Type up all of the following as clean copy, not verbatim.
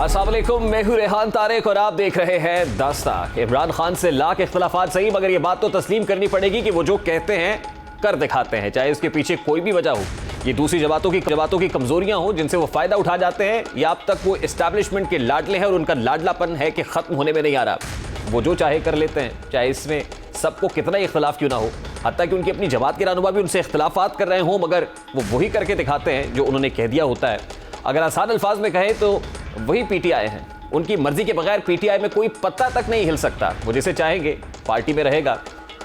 अस्सलाम वालेकुम, मैं हूं रेहान तारिक और आप देख रहे हैं दास्तां। इमरान खान से लाख इख्तलाफात सही, मगर ये बात तो तस्लीम करनी पड़ेगी कि वो जो कहते हैं कर दिखाते हैं, चाहे उसके पीछे कोई भी वजह हो। ये दूसरी जमातों की कमजोरियां हो जिनसे वो फायदा उठा जाते हैं, या अब तक वो एस्टैब्लिशमेंट के लाडले हैं और उनका लाडलापन है कि खत्म होने में नहीं आ रहा। वो जो चाहे कर लेते हैं, चाहे इसमें सबको कितना ही इख्तलाफ क्यों ना हो। हत्ता कि उनकी अपनी जमात के रहनुमा भी उनसे इख्तलाफात कर रहे हों, मगर वो वही करके दिखाते हैं जो उन्होंने कह दिया होता है। अगर आसान अल्फाज में कहें तो वही पीटीआई हैं। उनकी मर्जी के बगैर पीटीआई में कोई पत्ता तक नहीं हिल सकता। वो जिसे चाहेंगे पार्टी में रहेगा,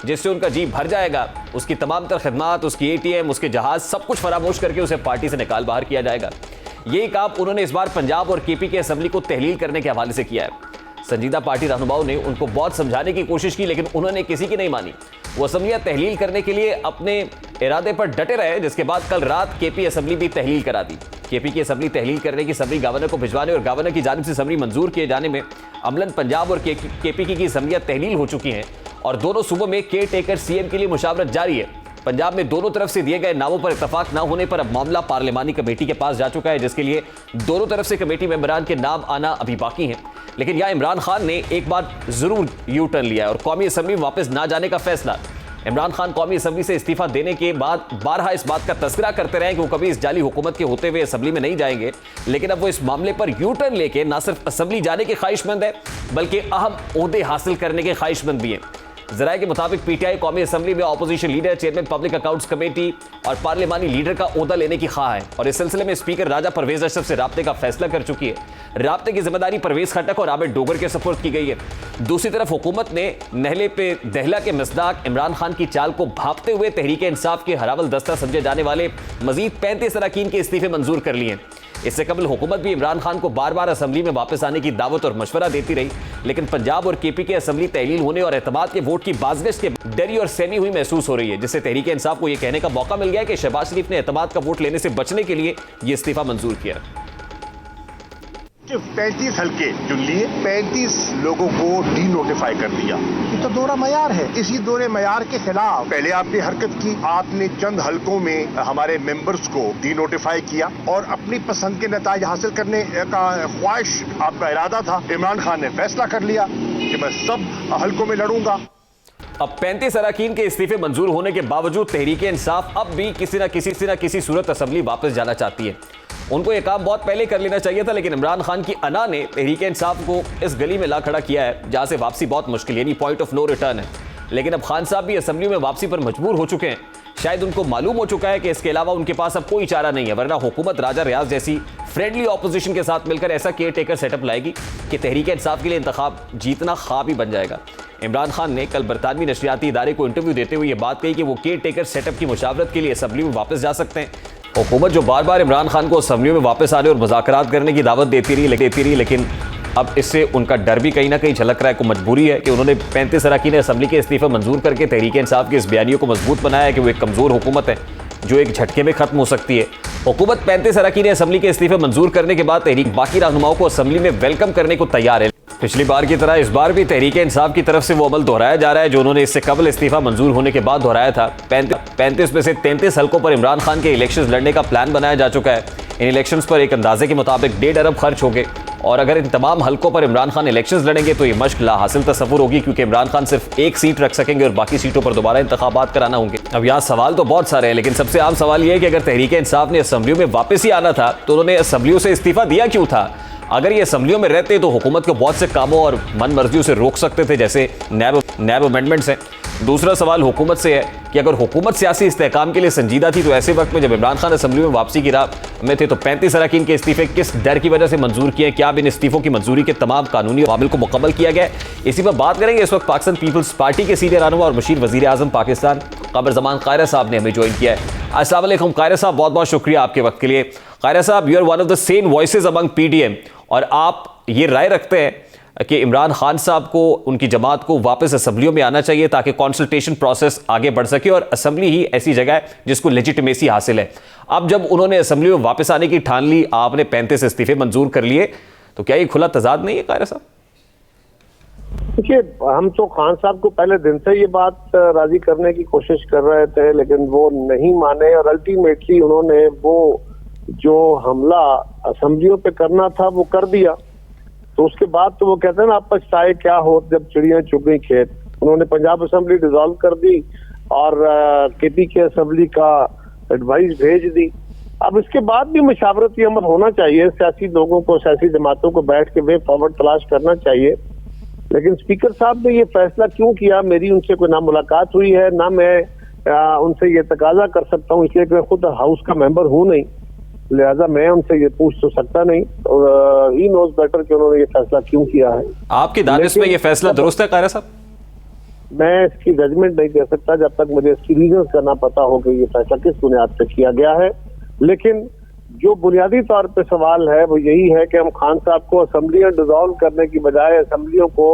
जिससे उनका जी भर जाएगा, उसकी तमाम तर खिदमात, उसकी एटीएम, उसके जहाज, सब कुछ फरामोश करके उसे पार्टी से निकाल बाहर किया जाएगा। यही काम उन्होंने इस बार पंजाब और केपी के असेंबली को तहलील करने के हवाले से किया है। संजीदा पार्टी रहनुमाओं ने उनको बहुत समझाने की कोशिश की, लेकिन उन्होंने किसी की नहीं मानी। वो असेंबलियां तहलील करने के लिए अपने इरादे पर डटे रहे, जिसके बाद कल रात केपी असेंबली भी तहलील करा दी। केपी की असेंबली तहलील करने की समरी गवर्नर को भिजवाने और गवर्नर की जानिब से समरी मंजूर किए जाने में अमलन पंजाब और केपी की असेंबलियां तहलील हो चुकी हैं और दोनों सूबों में केयर टेकर सीएम के लिए मुशावरत जारी है। पंजाब में दोनों तरफ से दिए गए नामों पर इत्तफाक न होने पर अब मामला पार्लिमानी कमेटी के पास जा चुका है, जिसके लिए दोनों तरफ से कमेटी मेंबरान के नाम आना अभी बाकी हैं। लेकिन यहां इमरान खान ने एक बार जरूर यू टर्न लिया है और कौमी असेंबली में वापस ना जाने का फैसला। इमरान खान कौमी असेंबली से इस्तीफा देने के बाद बारहा इस बात का तस्करा करते रहे कि वो कभी इस जाली हुकूमत के होते हुए असेंबली में नहीं जाएंगे, लेकिन अब वो इस मामले पर यू टर्न लेके ना सिर्फ असेंबली जाने के ख्वाहिशमंद है, बल्कि अहम ओहदे हासिल करने के ख्वाहिशमंद भी हैं। जराये के मुताबिक पीटीआई कौमी असेंबली में opposition leader, chairman public accounts committee और पार्लिमानी लीडर का ओहदा लेने की ख्वाह है और इस सिलसिले में स्पीकर राजा परवेज अशरफ से राब्ते का फैसला कर चुकी है। राब्ते की जिम्मेदारी परवेज खटक और आबिद डोगर के सपुर्द की गई है। दूसरी तरफ हुकूमत ने नहले पे दहला के मिसदाक इमरान खान की चाल को भांपते हुए तहरीक इंसाफ के हरावल दस्ता समझे जाने वाले मजीद 35 अरकान के इस्तीफे मंजूर कर लिए हैं। इससे कबल हुकूमत भी इमरान खान को बार बार असेंबली में वापस आने की दावत और मशवरा देती रही, लेकिन पंजाब और केपी के असेंबली तहलील होने और एतमाद के वोट की बाज़गश्त के डरी और सहमी हुई महसूस हो रही है, जिससे तहरीक इंसाफ को यह कहने का मौका मिल गया कि शहबाज शरीफ ने एतमाद का वोट लेने से बचने के लिए यह इस्तीफा मंजूर किया। 35 हल्के चुन लिए, 35 लोगों को डी नोटिफाई कर दिया। ये तो दोहरा मयार है। इसी दोहरे मयार के खिलाफ पहले आपने हरकत की, आपने चंद हल्कों में हमारे मेंबर्स को डी नोटिफाई किया और अपनी पसंद के नताज हासिल करने का ख्वाहिश आपका इरादा था। इमरान खान ने फैसला कर लिया कि मैं सब हल्कों में लड़ूंगा। अब 35 अरकान के इस्तीफे मंजूर होने के बावजूद तहरीक इंसाफ अब भी किसी न किसी सूरत असेंबली वापस जाना चाहती है। उनको यह काम बहुत पहले कर लेना चाहिए था, लेकिन इमरान खान की अना ने तहरीक इंसाफ को इस गली में ला खड़ा किया है जहां से वापसी बहुत मुश्किल, यानी पॉइंट ऑफ नो रिटर्न है। लेकिन अब खान साहब भी असेंबली में वापसी पर मजबूर हो चुके हैं। शायद उनको मालूम हो चुका है कि इसके अलावा उनके पास अब कोई चारा नहीं है, वरना हुकूमत राजा रियाज जैसी फ्रेंडली ऑपोजिशन के साथ मिलकर ऐसा केयर टेकर सेटअप लाएगी कि तहरीक इंसाफ के लिए इंतखाब जीतना ख्वाब ही बन जाएगा। इमरान खान ने कल बरतानवी नशरियाती इदारे को इंटरव्यू देते हुए यह बात कही कि वो केयर टेकर सेटअप की मुशावरत के लिए असेंबली में वापस जा सकते हैं। हुकूमत जो बार बार इमरान खान को असेंबली में वापस आने और मुज़ाकरात करने की दावत देती रही, लेकिन अब इससे उनका डर भी कहीं ना कहीं झलक रहा है। को मजबूरी है कि उन्होंने 35 अरकान असेंबली के इस्तीफे मंजूर करके तहरीक इंसाफ के इस बयानियों को मजबूत बनाया है कि वो एक कमजोर हुकूमत है जो एक झटके में खत्म हो सकती है। हुकूमत 35 अरकान असेंबली के इस्तीफे मंजूर करने के बाद तहरीक बाकी रहनुमाओं को असेंबली में वेलकम करने को तैयार है। पिछली बार की तरह इस बार भी तहरीक इंसाफ की तरफ से वो अमल दोहराया जा रहा है जो उन्होंने इससे कबल इस्तीफा मंजूर होने के बाद दोहराया था। 35 में से 33 हल्कों पर इमरान खान के इलेक्शंस लड़ने का प्लान बनाया जा चुका है। इन इलेक्शंस पर एक अंदाजे के मुताबिक 1.5 अरब खर्च होंगे और अगर इन तमाम हल्कों पर इमरान खान इलेक्शंस लड़ेंगे तो ये मश्क ला हासिल तस्वुर होगी, क्योंकि इमरान खान सिर्फ एक सीट रख सकेंगे और बाकी सीटों पर दोबारा इंतखाबात कराना होंगे। अब यहाँ सवाल तो बहुत सारे हैं, लेकिन सबसे आम सवाल यह है कि अगर तहरीक इंसाफ ने असेंबलियों में वापस ही आना था तो उन्होंने असेंबलियों से इस्तीफा दिया क्यों था? अगर ये असेंबलियों में रहते तो हुकूमत को बहुत से कामों और मन मर्जियों से रोक सकते थे, जैसे नैब अमेंडमेंट्स हैं। दूसरा सवाल हुकूमत से है कि अगर हुकूमत सियासी इस्तेहकाम के लिए संजीदा थी तो ऐसे वक्त में जब इमरान खान असेंबली में वापसी की राह में थे तो 35 अरकान के इस्तीफे किस डर की वजह से मंजूर किए? क्या अब इन इस्तीफों की मंजूरी के तमाम कानूनी अवामिल को मुकम्मल किया गया? इसी पर बात करेंगे। इस वक्त पाकिस्तान पीपल्स पार्टी के सीनियर रहनुमा और मशीर वजीर आजम पाकिस्तान क़मर ज़मान कायरा साहब ने हमें ज्वाइन किया है। अस्सलाम वालेकुम कायरा साहब, बहुत बहुत शुक्रिया आपके वक्त के लिए। कायरा साहब, you are one of the sane voices among PDM और आप ये राय रखते हैं कि इमरान खान साहब को, उनकी जमात को वापस असेंबलियों में आना चाहिए ताकि कंसल्टेशन प्रोसेस आगे बढ़ सके और असेंबली ही ऐसी जगह है जिसको लेजिटिमेसी हासिल है। अब जब उन्होंने असेंबली में वापस आने की ठान ली, आपने 35 इस्तीफे मंजूर कर लिए, तो क्या ये खुला तजाद नहीं है कायरा साहब? देखिए, हम तो खान साहब को पहले दिन से ये बात राजी करने की कोशिश कर रहे थे, लेकिन वो नहीं माने और अल्टीमेटली उन्होंने वो जो हमला असेंबलियों पे करना था वो कर दिया। तो उसके बाद तो वो कहते हैं ना, आप पछताए क्या हो जब चिड़िया चुग गई खेत। उन्होंने पंजाब असेंबली डिसॉल्व कर दी और केपी के असेंबली का एडवाइस भेज दी। अब इसके बाद भी मशावरती अमल होना चाहिए, सियासी लोगों को, सियासी जमातों को बैठ के वे फॉरवर्ड तलाश करना चाहिए। लेकिन स्पीकर साहब ने ये फैसला क्यों किया, मेरी उनसे कोई ना मुलाकात हुई है, ना मैं उनसे ये तकाजा कर सकता हूँ, इसलिए मैं खुद हाउस का मेंबर हूँ नहीं, लिहाजा मैं उनसे ये पूछ तो सकता नहीं। और ही नोज बेटर कि उन्होंने ये फैसला क्यों किया है। आपकी दानिश में ये फैसला दुरुस्त है कायरा साहब? मैं इसकी जजमेंट नहीं दे सकता जब तक मुझे इसकी रीजन का ना पता हो कि ये फैसला किस बुनियाद पे किया गया है। लेकिन जो बुनियादी तौर पे सवाल है वो यही है कि हम खान साहब को असेंबलियां डिसॉल्व करने की बजाय असेंबलियों को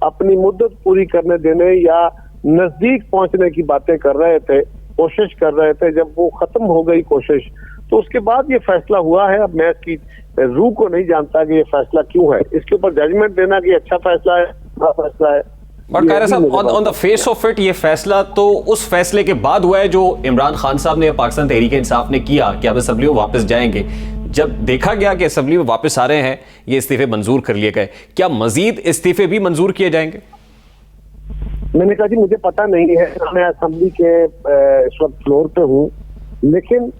अपनी मुद्दत पूरी करने देने या नजदीक पहुंचने की बातें कर रहे थे, कोशिश कर रहे थे। जब वो खत्म हो गई कोशिश तो उसके बाद ये फैसला हुआ है। अब मैं इसकी रूह को नहीं जानता कि ये फैसला क्यों है, इसके ऊपर जजमेंट देना कि अच्छा फैसला है, बुरा फैसला है। बट कायरा साहब, on the face of it ये फैसला तो उस फैसले के बाद हुआ है जो इमरान खान साहब ने, पाकिस्तान तहरीक इंसाफ ने किया कि अब असेंबली में वापस जाएंगे। जब देखा गया कि असेंबली में वापस आ रहे हैं, ये इस्तीफे मंजूर कर लिए गए, क्या मजीद इस्तीफे भी मंजूर किए जाएंगे? मैंने कहा जी मुझे पता नहीं है, मैं असेंबली के इस वक्त फ्लोर पे हूँ, लेकिन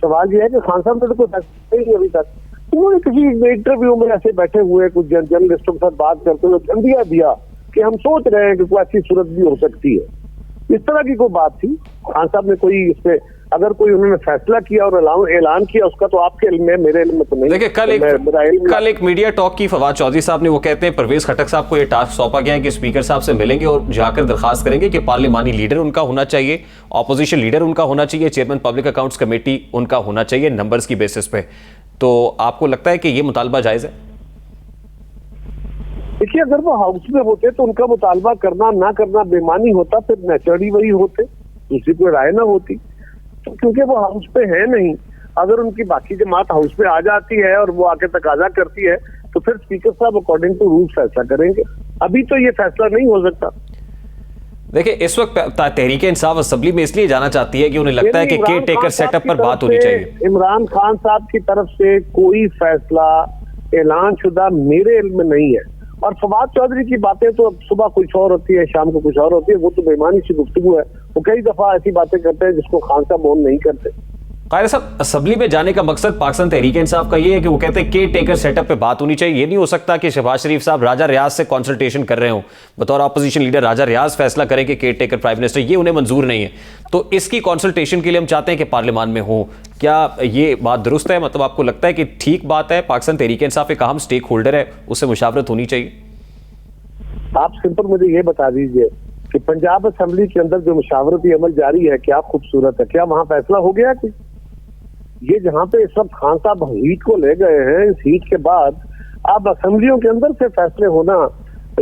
सवाल ये है कि खान साहब ने तो कोई फैसला नहीं अभी तक। उन्होंने किसी इंटरव्यू में ऐसे बैठे हुए कुछ जर्नलिस्टों के साथ बात करते हुए इंडिया दिया कि हम सोच रहे हैं कि कोई ऐसी सूरत भी हो सकती है, इस तरह की कोई बात थी। खान साहब ने कोई इस पे अगर कोई उन्होंने फैसला किया और ऐलान किया उसका तो आपके इल्म में, मेरे इल्म में तो नहीं। देखिए कल एक मीडिया टॉक की फवाद चौधरी साहब ने, वो कहते हैं परवेज खटक साहब को ये टास्क सौंपा गया है कि स्पीकर साहब से मिलेंगे और जाकर दरखास्त करेंगे कि पार्लिमानी लीडर उनका होना चाहिए, ऑपोजिशन लीडर उनका होना चाहिए, चेयरमैन पब्लिक अकाउंट्स कमेटी उनका होना चाहिए नंबर्स की बेसिस पे। तो आपको लगता है कि ये मुतालबा जायज है? देखिए अगर वो हाउस में होते तो उनका मुतालबा करना ना करना बेमानी होता, फिर नेचुरली वही होते, दूसरी कोई राय ना होती। तो क्योंकि वो हाउस पे है नहीं, अगर उनकी बाकी जमात हाउस पे आ जाती है और वो आके तकाजा करती है तो फिर स्पीकर साहब अकॉर्डिंग टू रूल फैसला करेंगे। अभी तो ये फैसला नहीं हो सकता। देखिए इस वक्त तहरीक इंसाफ असेंबली में इसलिए जाना चाहती है कि उन्हें लगता है कि केयर टेकर सेटअप पर बात होनी चाहिए। इमरान खान साहब की तरफ से कोई फैसला ऐलान शुदा मेरे इल्म में नहीं है। और फवाद चौधरी की बातें तो सुबह कुछ और होती है, शाम को कुछ और होती है, वो तो बेईमानी सी गुफ्तगू है। वो कई दफा ऐसी बातें करते हैं जिसको खान साहब ओन नहीं करते। कायरा साहब, असेंबली में जाने का मकसद पाकिस्तान तहरीक इंसाफ का ये है कि वो कहते हैं केयर टेकर सेटअप पे बात होनी चाहिए। ये नहीं हो सकता कि शहबाज शरीफ साहब राजा रियाज से कंसल्टेशन कर रहे हो, बतौर अपोजिशन लीडर राजा रियाज फैसला करें कि केयर टेकर प्राइम मिनिस्टर, ये उन्हें मंजूर नहीं है। तो इसकी कंसल्टेशन के लिए हम चाहते हैं कि पार्लियामान में हो। क्या ये बात दुरुस्त है? मतलब आपको लगता है कि ठीक बात है, पाकिस्तान तहरीक इंसाफ एक अहम स्टेक होल्डर है, उससे मुशावरत होनी चाहिए? आप सिंपल मुझे ये बता दीजिए कि पंजाब असेंबली के अंदर जो मुशावरती अमल जारी है क्या खूबसूरत है, क्या वहां फैसला हो गया? कि ये जहां पे इस वक्त खान साहब हीट को ले गए हैं, इस हीट के बाद अब असेंबलियों के अंदर से फैसले होना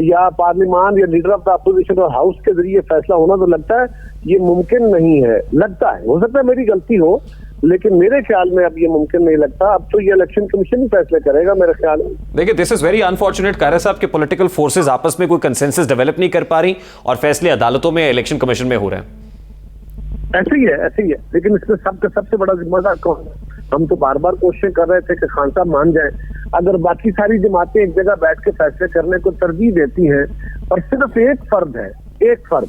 या पार्लियामान या लीडर ऑफ द अपोजिशन और हाउस के जरिए फैसला होना, तो लगता है ये मुमकिन नहीं है। लगता है, हो सकता है मेरी गलती हो, लेकिन मेरे ख्याल में अब ये मुमकिन नहीं लगता। अब तो ये इलेक्शन कमीशन ही फैसले करेगा मेरे ख्याल में। देखिए this is very unfortunate Kaira साहब के पॉलिटिकल फोर्सेस आपस में कोई कंसेंसस डेवलप नहीं कर पा रही और फैसले अदालतों में, इलेक्शन कमीशन में हो रहे हैं। ऐसे ही है, ऐसे ही है। लेकिन इसमें सबसे बड़ा जिम्मेदार कौन है? हम तो बार बार कोशिश कर रहे थे कि खान साहब मान जाए। अगर बाकी सारी जमातें एक जगह बैठ के फैसले करने को तरजीह देती हैं और सिर्फ एक फर्द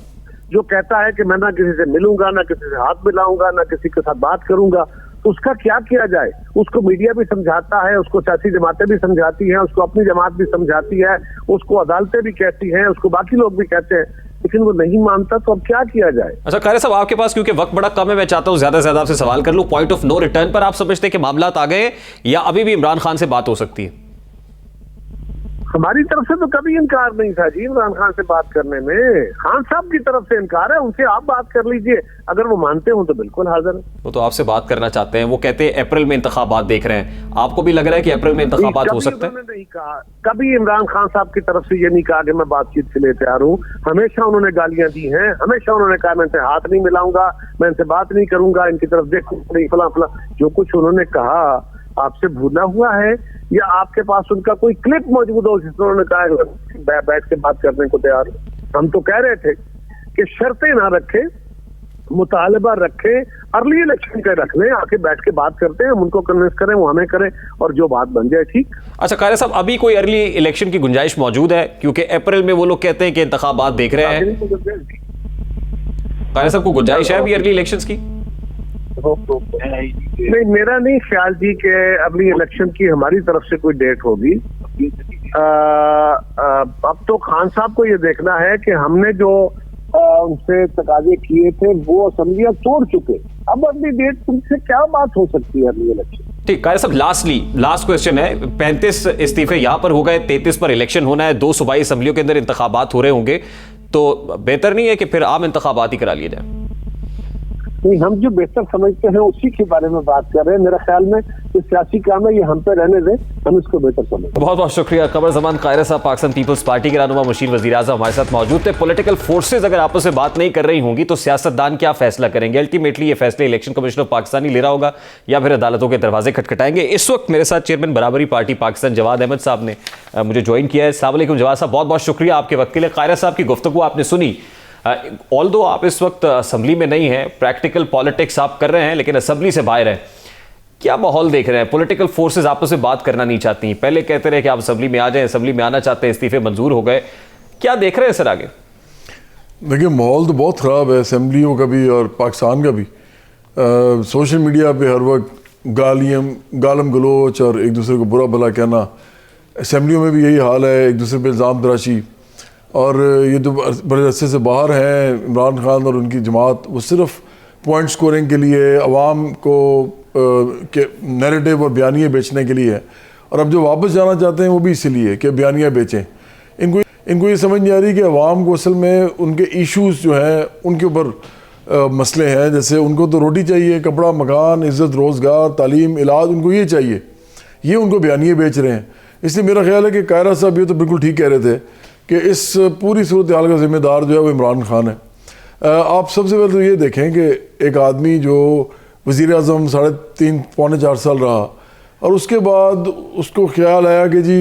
जो कहता है कि मैं ना किसी से मिलूंगा, ना किसी से हाथ मिलाऊंगा, ना किसी के साथ बात करूंगा, तो उसका क्या किया जाए? उसको मीडिया भी समझाता है, उसको सियासी जमातें भी समझाती हैं, उसको अपनी जमात भी समझाती है, उसको अदालतें भी कहती हैं, उसको बाकी लोग भी कहते हैं, लेकिन वो नहीं मानता। तो अब क्या किया जाए? अच्छा कायरा साहब, आपके पास क्योंकि वक्त बड़ा कम है, मैं चाहता हूं ज्यादा से ज्यादा आपसे सवाल कर लूं। पॉइंट ऑफ नो रिटर्न पर आप समझते हैं कि मामला आ गए या अभी भी इमरान खान से बात हो सकती है? हमारी तरफ से तो कभी इनकार नहीं था जी इमरान खान से बात करने में। खान साहब की तरफ से इनकार है, उनसे आप बात कर लीजिए, अगर वो मानते हो तो बिल्कुल हाजिर है। वो तो आपसे बात करना चाहते हैं, वो कहते हैं अप्रैल में इंतखाबात देख रहे हैं। आपको भी लग रहा है कि अप्रैल में इंतखाबात हो सकते हैं? नहीं कहा, कभी इमरान खान साहब की तरफ से ये नहीं कहा कि मैं बातचीत के लिए तैयार हूँ। हमेशा उन्होंने गालियां दी हैं, हमेशा उन्होंने कहा मैं इनसे हाथ नहीं मिलाऊंगा, मैं इनसे बात नहीं करूंगा, इनकी तरफ देखूं नहीं, फला फला। जो कुछ उन्होंने कहा आपसे भूला हुआ है या आपके पास उनका कोई क्लिप मौजूद हो जिसमें उन्होंने कहा बैठ के बात करने को तैयार? हम तो कह रहे थे कि शर्तें ना रखे, मुतालबा रखें, अर्ली इलेक्शन के रख लें, आके बैठ के बात करते हैं, हम उनको कन्विंस करें, वो हमें करें, और जो बात बन जाए ठीक। अच्छा कायरा साहब, अभी कोई अर्ली इलेक्शन की गुंजाइश मौजूद है? क्योंकि अप्रैल में वो लोग कहते हैं कि इंतखाबात देख रहे हैं। कायरा साहब को गुंजाइश है अभी अर्ली इलेक्शंस की? नहीं, मेरा नहीं ख्याल जी कि अर्ली इलेक्शन की हमारी तरफ से कोई डेट होगी। अब तो खान साहब को ये देखना है कि हमने जो उनसे तकाजे किए थे वो असेंबलियां तोड़ चुके, अब अगली डेट तुमसे क्या बात हो सकती है अर्ली इलेक्शन? ठीक, कायरा साहब लास्ट क्वेश्चन है। 35 इस्तीफे यहां पर हो गए, 33 पर इलेक्शन होना है, 2 सूबाई असेंबलियों के अंदर इंतखाबात हो रहे होंगे, तो बेहतर नहीं है कि फिर आम इंतखाबात ही करा लिए जाए? नहीं, हम जो बेहतर समझते हैं उसी के बारे में बात कर रहे हैं। मेरा ख्याल में ये सियासी काम है, ये हम पे रहने दें, हम इसको बेहतर समझते हैं। बहुत बहुत शुक्रिया कमर जमान कायरा साहब, पाकिस्तान पीपल्स पार्टी के रहनुमा मुशीर वज़ीर आज़म हमारे साथ मौजूद थे। पॉलिटिकल फोर्सेज अगर आपस में बात नहीं कर रही होंगी तो सियासतदान क्या फैसला करेंगे? अल्टीमेटली ये फैसले इलेक्शन कमीशन ऑफ पाकिस्तान ही ले रहा होगा या फिर अदालतों के दरवाजे खटखटाएंगे। इस वक्त मेरे साथ चेयरमैन बराबरी पार्टी पाकिस्तान जवाद अहमद साहब ने मुझे ज्वाइन किया है। अस्सलाम वालेकुम जवाद साहब, बहुत बहुत शुक्रिया आपके वक्त के लिए। कायरा साहब की गुफ्तगू आपने सुनी, ऑल्दो आप इस वक्त असेंबली में नहीं हैं, प्रैक्टिकल पॉलिटिक्स आप कर रहे हैं, लेकिन असेंबली से बाहर हैं। क्या माहौल देख रहे हैं? पॉलिटिकल फोर्सेस आपस में बात करना नहीं चाहती। पहले कहते रहे कि आप असेंबली में आ जाएं, असेंबली में आना चाहते हैं, इस्तीफे मंजूर हो गए। क्या देख रहे हैं सर आगे? देखिए, माहौल तो बहुत ख़राब है असेंबलियों का भी और पाकिस्तान का भी। सोशल मीडिया पे हर वक्त गालम गलोच और एक दूसरे को बुरा भला कहना, असेंबलियों में भी यही हाल है, एक दूसरे पे इल्ज़ाम तराशी। और ये तो बड़े अरसे से बाहर हैं इमरान खान और उनकी जमात, वो सिर्फ पॉइंट स्कोरिंग के लिए, अवाम को के नैरेटिव और बयानियाँ बेचने के लिए है। और अब जो वापस जाना चाहते हैं वो भी इसीलिए कि बयानियाँ बेचें। इनको ये समझ नहीं आ रही कि अवाम को असल में उनके इश्यूज़ जो हैं उनके ऊपर मसले हैं। जैसे उनको तो रोटी चाहिए, कपड़ा, मकान, इज़्ज़त, रोज़गार, तालीम, इलाज, उनको ये चाहिए, ये उनको बयानियाँ बेच रहे हैं। इसलिए मेरा ख्याल है कि कायरा साहब ये तो बिल्कुल ठीक कह रहे थे कि इस पूरी सूरत हाल का ज़िम्मेदार जो है वो इमरान खान है। आप सबसे पहले तो ये देखें कि एक आदमी जो वज़ीर आज़म 3.5 पौने 4 साल रहा और उसके बाद उसको ख्याल आया कि जी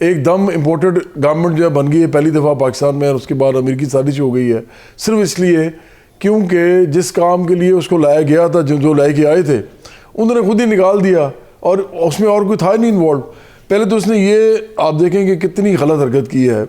एकदम इम्पोर्टेड गवर्नमेंट जो है बन गई है पहली दफ़ा पाकिस्तान में, और उसके बाद अमेरिकी साजिश हो गई है सिर्फ इसलिए क्योंकि जिस काम के लिए उसको लाया गया था, जो लाए के आए थे, उन्होंने खुद ही निकाल दिया और उसमें और कोई था नहीं इन्वॉल्व। पहले तो उसने ये आप देखें कि कितनी गलत हरकत की है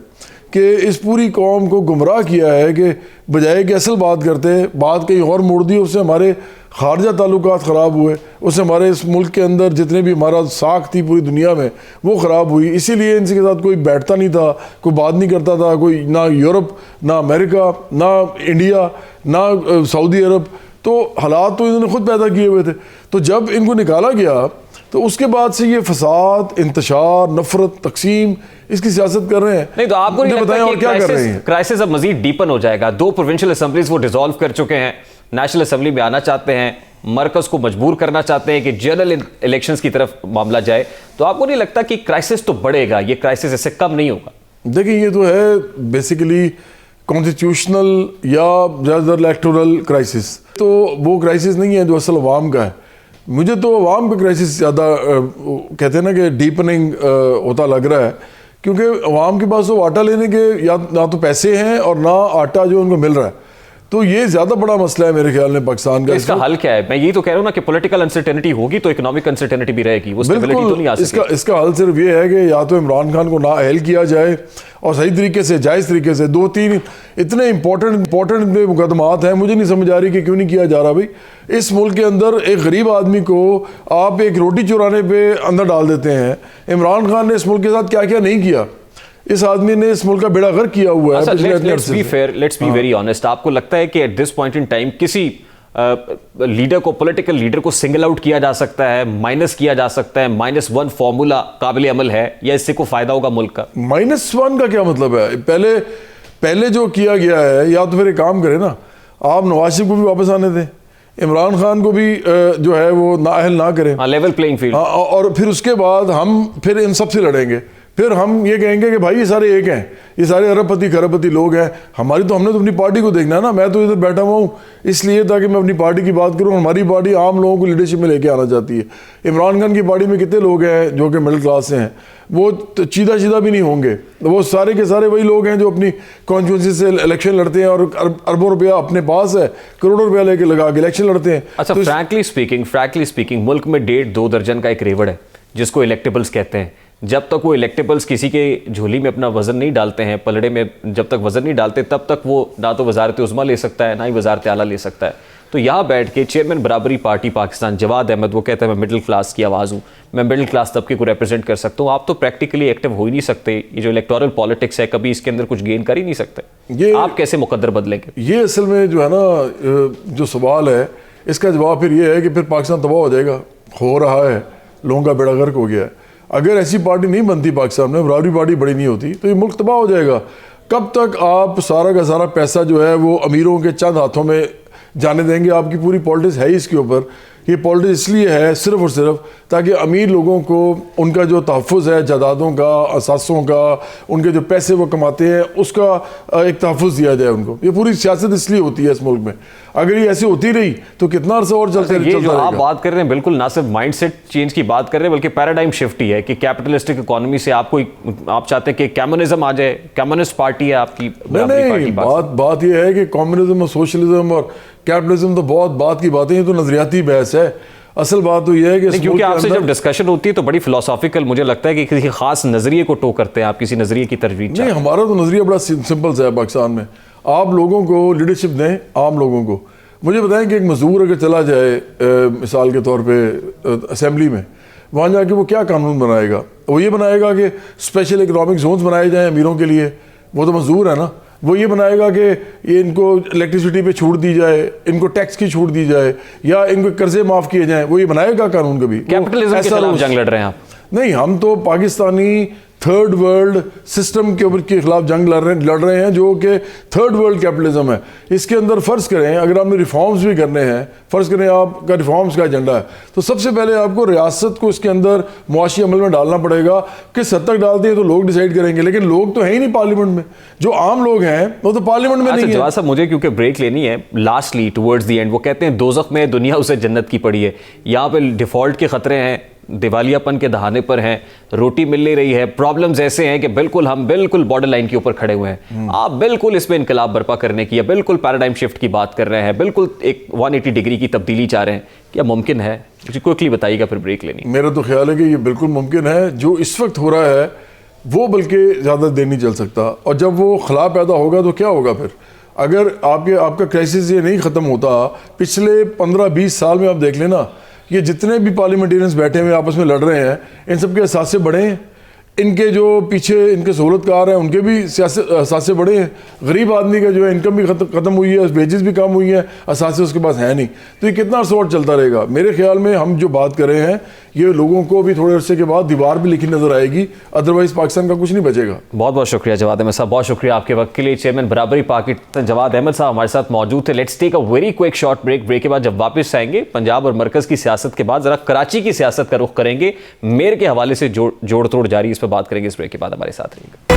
कि इस पूरी कौम को गुमराह किया है कि बजाय कि असल बात करते, बात कहीं और मोड़ दी। उससे हमारे खारजा ताल्लुकात ख़राब हुए, उससे हमारे इस मुल्क के अंदर जितने भी हमारा साख थी पूरी दुनिया में वो ख़राब हुई। इसीलिए इनके साथ कोई बैठता नहीं था, कोई बात नहीं करता था, कोई ना यूरोप, ना अमेरिका, ना इंडिया, ना सऊदी अरब। तो हालात तो इन्होंने खुद पैदा किए हुए थे। तो जब इनको निकाला गया तो उसके बाद से ये फसाद, इंतशार, नफरत, तकसीम, इसकी सियासत कर रहे हैं। नहीं तो आपको नहीं लगता और क्या कर रहे हैं? क्राइसिस अब मजीद डीपन हो जाएगा? 2 प्रोविंशियल असेंबलीज वो डिसॉल्व कर चुके हैं, नेशनल असेंबली में आना चाहते हैं, मरकज को मजबूर करना चाहते हैं कि जनरल इलेक्शंस की तरफ मामला जाए। तो आपको नहीं लगता कि क्राइसिस तो बढ़ेगा, ये क्राइसिस इससे कम नहीं होगा? देखिए, ये तो है बेसिकली कॉन्स्टिट्यूशनल या ज़्यादातर इलेक्टोरल क्राइसिस। तो वो क्राइसिस नहीं है जो असल अवाम का है। मुझे तो अवाम का क्राइसिस ज़्यादा कहते हैं ना कि डीपनिंग होता लग रहा है, क्योंकि अवाम के पास तो आटा लेने के या ना तो पैसे हैं और ना आटा जो उनको मिल रहा है। तो ये ज़्यादा बड़ा मसला है मेरे ख्याल में पाकिस्तान का। इसका हल क्या है? मैं यही तो कह रहा हूँ ना कि पॉलिटिकल अनसर्टेनिटी होगी तो इकोनॉमिक अनसर्टेनिटी भी रहेगी, वो स्टेबिलिटी तो नहीं आ सकती। इसका हल सिर्फ ये है कि या तो इमरान खान को नाअहल किया जाए और सही तरीके से, जायज़ तरीके से। 2-3 इतने इंपॉर्टेंट मुकदमात हैं, मुझे नहीं समझ आ रही कि क्यों नहीं किया जा रहा। भाई, इस मुल्क के अंदर एक गरीब आदमी को आप एक रोटी चुराने पे अंदर डाल देते हैं। इमरान खान ने इस मुल्क के साथ क्या क्या नहीं किया। इस आदमी ने इस मुल्क का बेड़ा गर्क किया हुआ है। लेट्स बी वेरी ऑनेस्ट, आपको लगता है कि at this point in time किसी लीडर को, पॉलिटिकल लीडर को सिंगल आउट किया जा सकता है, माइनस किया जा सकता है, -1 फॉर्मूला काबिल अमल है, या इससे को फायदा होगा मुल्क का? -1 का क्या मतलब है? पहले जो किया गया है, या तो फिर एक काम करें ना, आप नवाज शरीफ को भी वापस आने दें, इमरान खान को भी जो है वो नाअहल ना करें, लेवल प्लेइंग फील्ड। और फिर उसके बाद हम फिर इन सब से लड़ेंगे। फिर हम ये कहेंगे कि भाई ये सारे एक हैं, ये सारे अरबपति खरबपति लोग हैं, हमने तो अपनी पार्टी को देखना है ना। मैं तो इधर बैठा हुआ हूँ इसलिए ताकि मैं अपनी पार्टी की बात करूँ। हमारी पार्टी आम लोगों को लीडरशिप में लेके आना चाहती है। इमरान खान की पार्टी में कितने लोग हैं जो कि मिडिल क्लास से हैं, वो तो सीधा भी नहीं होंगे। वो सारे के सारे वही लोग हैं जो अपनी कॉन्स्टिट्यूंसी से इलेक्शन लड़ते हैं और अरबों रुपया अपने पास है, करोड़ों रुपया लेके लगा के इलेक्शन लड़ते हैं। अच्छा, तो फ्रैंकली स्पीकिंग मुल्क में 1.5-2 दर्जन का एक रेवड़ है जिसको इलेक्टेबल्स कहते हैं। जब तक वो इलेक्टेबल्स किसी के झोली में अपना वजन नहीं डालते हैं, पलड़े में जब तक वजन नहीं डालते, तब तक वो ना तो वजारत उज़्मा ले सकता है ना ही वजारत आला ले सकता है। तो यहाँ बैठ के चेयरमैन बराबरी पार्टी पाकिस्तान जवाद अहमद वो कहता है मैं मिडिल क्लास की आवाज़ हूँ, मैं मिडिल क्लास तबके को रिप्रेजेंट कर सकता हूँ। आप तो प्रैक्टिकली एक्टिव हो ही नहीं सकते। ये जो इलेक्टोरल पॉलिटिक्स है कभी इसके अंदर कुछ गेन कर ही नहीं सकते। ये आप कैसे मुकद्दर बदलेंगे? ये असल में जो है ना जो सवाल है इसका जवाब फिर ये है कि फिर पाकिस्तान तबाह हो जाएगा, हो रहा है, लोगों का बेड़ा गर्क हो गया है। अगर ऐसी पार्टी नहीं बनती पाकिस्तान में, बराबरी पार्टी बड़ी नहीं होती, तो ये मुल्क तबाह हो जाएगा। कब तक आप सारा का सारा पैसा जो है वो अमीरों के चंद हाथों में जाने देंगे? आपकी पूरी पॉलिटिक्स है इसके ऊपर। ये पॉलिटिक्स इसलिए है सिर्फ और सिर्फ ताकि अमीर लोगों को उनका जो तहफ़्फ़ुज़ है जायदादों का, असासों का, उनके जो पैसे वो कमाते हैं उसका एक तहफ़्फ़ुज़ दिया जाए उनको। ये पूरी सियासत इसलिए होती है इस मुल्क में। अगर ये ऐसी होती रही तो कितना अर्सा और चलता रहेगा। आप बात कर रहे हैं बिल्कुल ना सिर्फ माइंडसेट चेंज की बात कर रहे हैं बल्कि पैराडाइम शिफ्ट ही है कि कैपिटलिस्टिक इकोनॉमी से आप चाहते हैं कि कम्युनिज्म आ जाए, कम्युनिस्ट पार्टी है आपकी। नहीं, बात ये है कि कम्युनिज्म और सोशलिज्म और कैपिटलिज्म तो बहुत बात की बातें, ये तो नजरियाती बहस है। असल बात तो यह है कि क्योंकि आपसे जब डिस्कशन होती है तो बड़ी फिलोसॉफिकल मुझे लगता है कि किसी खास नजरिए को टो करते हैं आप, किसी नजरिए की तरजीह। नहीं, हमारा तो नजरिया बड़ा सिंपल सा है पाकिस्तान में। आप लोगों को लीडरशिप दें, आम लोगों को। मुझे बताएं कि एक मजदूर अगर चला जाए मिसाल के तौर पे असेंबली में, वहाँ जाके वो क्या कानून बनाएगा? वो ये बनाएगा कि स्पेशल इकोनॉमिक जोन्स बनाए जाएं अमीरों के लिए, वो तो मजदूर है ना। वो ये बनाएगा कि ये इनको इलेक्ट्रिसिटी पे छूट दी जाए, इनको टैक्स की छूट दी जाए, या इनको कर्जे माफ़ किए जाएं, वो ये बनाएगा कानून कभी? कैपिटलिज्म के खिलाफ जंग लड़ रहे हैं आप? नहीं, हम तो पाकिस्तानी थर्ड वर्ल्ड सिस्टम के खिलाफ जंग लड़ रहे हैं जो कि थर्ड वर्ल्ड कैपिटलिज्म है। इसके अंदर फ़र्ज़ करें अगर आपने रिफॉर्म्स भी करने हैं, फ़र्ज़ करें आपका रिफॉर्म्स का एजेंडा है, तो सबसे पहले आपको रियासत को इसके अंदर मुआशी अमल में डालना पड़ेगा। किस हद तक डालते हैं तो लोग डिसाइड करेंगे, लेकिन लोग तो है ही नहीं पार्लियामेंट में। जो आम लोग हैं वो तो पार्लियामेंट में नहीं है। जवाब साहब, मुझे क्योंकि ब्रेक लेनी है, लास्टली टुवर्ड्स द एंड, वो कहते हैं दोज़ख में दुनिया उसे जन्नत की पड़ी है। यहाँ पे डिफॉल्ट के खतरे हैं, दिवालियापन के दहाने पर हैं, रोटी मिल नहीं रही है, प्रॉब्लम्स ऐसे हैं कि हम बिल्कुल बॉर्डर लाइन के ऊपर खड़े हुए हैं। आप बिल्कुल इसमें इनकलाब बर्पा करने की या बिल्कुल पैराडाइम शिफ्ट की बात कर रहे हैं, बिल्कुल एक 180 डिग्री की तब्दीली चाह रहे हैं। क्या मुमकिन है? क्विकली बताइएगा, फिर ब्रेक लेनी। मेरा तो ख्याल है कि ये बिल्कुल मुमकिन है। जो इस वक्त हो रहा है वो बल्कि ज़्यादा देर नहीं चल सकता, और जब वो खला पैदा होगा तो क्या होगा फिर? अगर आपका क्राइसिस ये नहीं ख़त्म होता, पिछले 15-20 साल में आप देख लेना, ये जितने भी पार्लियामेंटेरियंस बैठे हुए आपस में लड़ रहे हैं, इन सब के असासे बड़े हैं, इनके जो पीछे इनके सहूलतकार हैं उनके भी असासे बड़े हैं। गरीब आदमी का जो है इनकम भी ख़त्म हुई है, वेजेस भी कम हुई है, असासे उसके पास है नहीं। तो ये कितना अर्सा और चलता रहेगा? मेरे ख्याल में हम जो बात कर रहे हैं ये लोगों को भी थोड़े अरसे के बाद दीवार भी लिखी नजर आएगी, अदरवाइज पाकिस्तान का कुछ नहीं बचेगा। बहुत बहुत शुक्रिया जवाद अहमद साहब, बहुत शुक्रिया आपके वक्त के लिए। चेयरमैन बराबरी पाकिस्तान जवाद अहमद साहब हमारे साथ मौजूद थे। Let's take a very quick short break. Break के बाद जब वापस आएंगे पंजाब और मरकज की सियासत के बाद जरा कराची की सियासत का रुख करेंगे। मेयर के हवाले से जोड़ तोड़ जारी, इस पर बात करेंगे। इस ब्रेक के बाद हमारे साथ रहिएगा।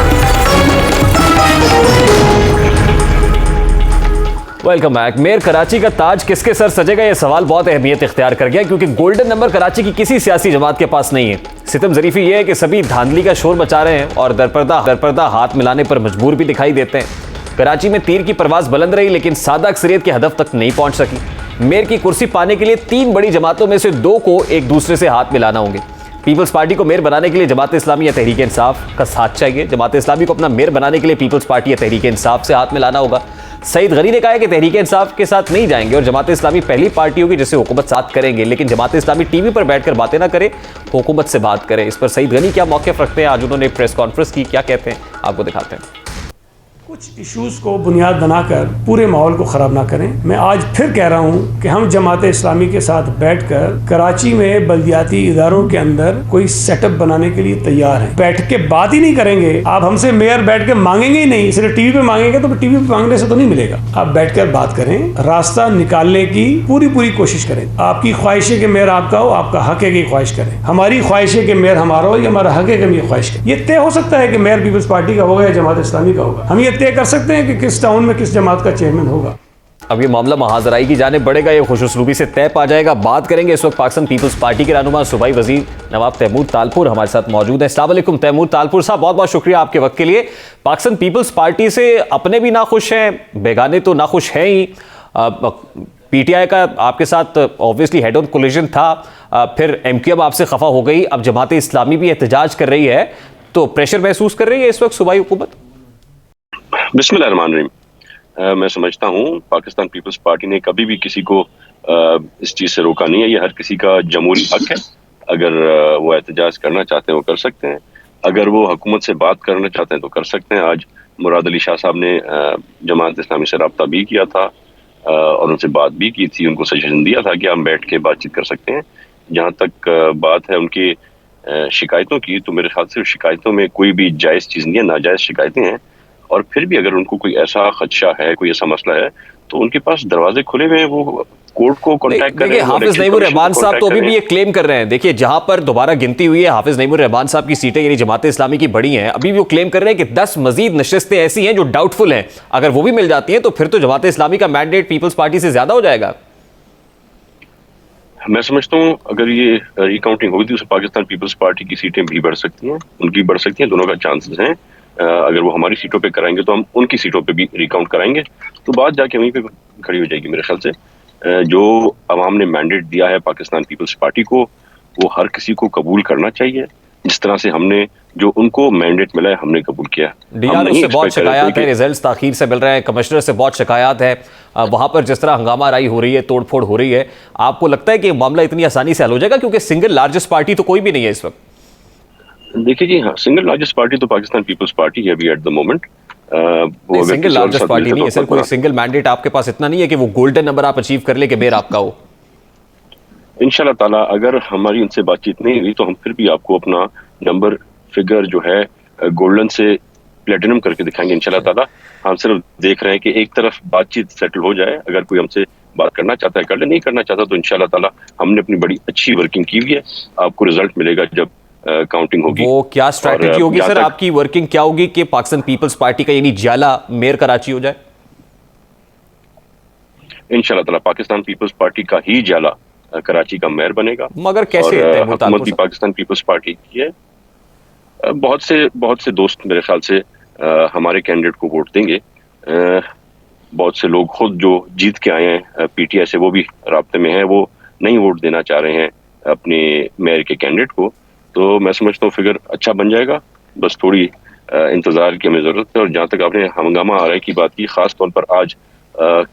Welcome back. मेयर कराची का ताज किसके सर सजेगा, यह सवाल बहुत अहमियत इख्तियार कर गया क्योंकि गोल्डन नंबर कराची की किसी सियासी जमात के पास नहीं है। सितम ज़रीफ़ी यह है कि सभी धांधली का शोर मचा रहे हैं और दरपर्दा हाथ मिलाने पर मजबूर भी दिखाई देते हैं। कराची में तीर की परवाज बुलंद रही लेकिन सादा अक्सरियत के हदफ तक नहीं पहुंच सकी। मेयर की कुर्सी पाने के लिए 3 बड़ी जमातों में से 2 को एक दूसरे से हाथ मिलाना होंगे। पीपल्स पार्टी को मेयर बनाने के लिए जमात इस्लामी या तहरीक इंसाफ का साथ चाहिए। जमात इस्लामी को अपना मेयर बनाने के लिए पीपल्स पार्टी या तहरीक इंसाफ से हाथ मिलाना होगा। सईद गनी ने कहा है कि तहरीक इंसाफ के साथ नहीं जाएंगे और जमात इस्लामी पहली पार्टी होगी जिसे हुकूमत साथ करेंगे, लेकिन जमात इस्लामी टीवी पर बैठकर बातें ना करे, हुकूमत से बात करे। इस पर सईद गनी क्या मौक़िफ़ रखते हैं, आज उन्होंने प्रेस कॉन्फ्रेंस की, क्या कहते हैं आपको दिखाते हैं। कुछ इश्यूज को बुनियाद बनाकर पूरे माहौल को ख़राब ना करें। मैं आज फिर कह रहा हूं कि हम जमात इस्लामी के साथ बैठकर कराची में बल्दियाती इदारों के अंदर कोई सेटअप बनाने के लिए तैयार हैं। बैठ के बात ही नहीं करेंगे, आप हमसे मेयर बैठ के मांगेंगे ही नहीं, सिर्फ टीवी पे मांगेंगे तो टीवी पे मांगने से तो नहीं मिलेगा। आप बैठकर बात करें, रास्ता निकालने की पूरी कोशिश करें। आपकी ख्वाहिश है कि मेयर आपका हो, आपका हक है कि ख्वाहिश करें। हमारी ख्वाहिश है कि मेयर हमारा हो, ये हमारा हक है कि हम ये ख्वाहिश करें। ये तय हो सकता है कि मेयर पीपल्स पार्टी का होगा या जमात इस्लामी का होगा। हम ये तय कर सकते हैं कि किस टाउन में किस जमात का चेयरमैन होगा। अब ये मामला महाजराई की जाने बढ़ेगा, ये खुशउस्लूबी से तय पा जाएगा। बात करेंगे इस वक्त पाकिस्तान पीपल्स पार्टी के रहनुमा सूबाई वजीर नवाब तैमूर तालपुर हमारे साथ मौजूद है। अस्सलाम वालेकुम तैमूर तालपुर साहब, बहुत बहुत शुक्रिया आपके वक्त के लिए। पाकिस्तान पीपल्स पार्टी से अपने भी नाखुश हैं, बेगाने तो नाखुश हैं ही। पीटीआई का आपके साथ ऑब्वियसली हेड ऑन कोलिजन था, फिर एमक्यूएम आपसे खफा हो गई, अब जमात इस्लामी भी एहतजाज कर रही है, तो प्रेशर महसूस कर रही है इस वक्त सूबाई हुकूमत? बिस्मिल्लाहिर्रहमानिर्रहीम। मैं समझता हूँ पाकिस्तान पीपल्स पार्टी ने कभी भी किसी को इस चीज़ से रोका नहीं है। ये हर किसी का जमहूरी हक है। अगर वो एहतजाज करना चाहते हैं वो कर सकते हैं, अगर वो हुकूमत से बात करना चाहते हैं तो कर सकते हैं। आज मुराद अली शाह साहब ने जमात इस्लामी से रब्ता भी किया था और उनसे बात भी की थी, उनको सजेशन दिया था कि हम बैठ के बातचीत कर सकते हैं। जहाँ तक बात है उनकी शिकायतों की, तो मेरे ख्याल से शिकायतों में कोई भी जायज़ चीज़ नहीं है, नाजायज़ शिकायतें हैं। और फिर भी अगर उनको कोई ऐसा खदशा है, कोई ऐसा मसला है, तो उनके पास दरवाजे खुले हुए हैं, वो कोर्ट को कांटेक्ट करें। देखिए हाफिज नईमुर रहमान साहब तो अभी भी ये क्लेम कर रहे हैं, देखिए जहां पर दोबारा गिनती हुई है हाफिज नईमुर रहमान साहब की सीटें यानी जमात इस्लामी की बढ़ी हैं, अभी भी वो क्लेम कर रहे हैं कि 10 मजीद नशिस्तें ऐसी हैं जो डाउटफुल हैं। अगर वो भी मिल जाती हैं तो फिर तो जमात इस्लामी का मैंडेट पीपल्स पार्टी से ज्यादा हो जाएगा। मैं समझता हूँ अगर ये रिकाउंटिंग होगी तो पाकिस्तान पीपल्स पार्टी की सीटें भी बढ़ सकती हैं, उनकी बढ़ सकती हैं, दोनों का चांसेस हैं। अगर वो हमारी सीटों पे कराएंगे तो हम उनकी सीटों पे भी रिकाउंट कराएंगे, तो बात जाके वहीं पे खड़ी हो जाएगी। मेरे ख्याल से जो अवाम ने मैंडेट दिया है पाकिस्तान पीपल्स पार्टी को, वो हर किसी को कबूल करना चाहिए। जिस तरह से हमने जो उनको मैंडेट मिला है हमने कबूल किया। डीआरओ से बहुत शिकायत है, रिजल्ट्स ताखीर से मिल रहे हैं, कमिश्नर से बहुत शिकायत है, वहां पर जिस तरह हंगामा राई हो रही है, तोड़फोड़ हो रही है, आपको लगता है कि मामला इतनी आसानी से हल हो जाएगा? क्योंकि सिंगल लार्जेस्ट पार्टी तो कोई भी नहीं है इस वक्त। देखिए जी, हाँ, सिंगल लार्जेस्ट पार्टी तो पाकिस्तान पीपल्स पार्टी है अभी एट द मोमेंट। वो सिंगल लार्जेस्ट पार्टी नहीं है सर, कोई सिंगल मैंडेट आपके पास इतना नहीं है कि वो गोल्डन नंबर आप अचीव कर ले कि मेयर आपका हो। इंशाल्लाह ताला अगर हमारी उनसे बातचीत नहीं हुई तो हम फिर भी आपको अपना नंबर फिगर जो है गोल्डन से प्लेटिनम करके दिखाएंगे इंशाल्लाह ताला। हम सिर्फ देख रहे हैं कि एक तरफ बातचीत सेटल हो जाए, अगर कोई हमसे बात करना चाहता है कर ले, नहीं करना चाहता तो इंशाल्लाह ताला हमने अपनी बड़ी अच्छी वर्किंग की हुई है। आपको रिजल्ट मिलेगा जब काउंटिंग होगी। वो क्या स्ट्रैटेजी होगी सर आपकी, वर्किंग क्या होगी कि पाकिस्तान पीपल्स पार्टी का यानी ज्याला मेयर कराची हो जाए? इंशाल्लाह ताला पाकिस्तान पीपल्स पार्टी का ही ज्याला कराची का मेयर बनेगा। मगर कैसे? हुकूमत भी पाकिस्तान पीपल्स पार्टी की है। बहुत से दोस्त मेरे ख्याल से हमारे कैंडिडेट को वोट देंगे। बहुत से लोग खुद जो जीत के आए हैं पीटीआई से, वो भी राब्ते में है, वो नहीं वोट देना चाह रहे हैं अपने मेयर के कैंडिडेट को। तो मैं समझता हूँ फिगर अच्छा बन जाएगा, बस थोड़ी इंतजार की हमें जरूरत है। और जहाँ तक आपने हंगामा आ रहा है की बात की, खास तौर पर आज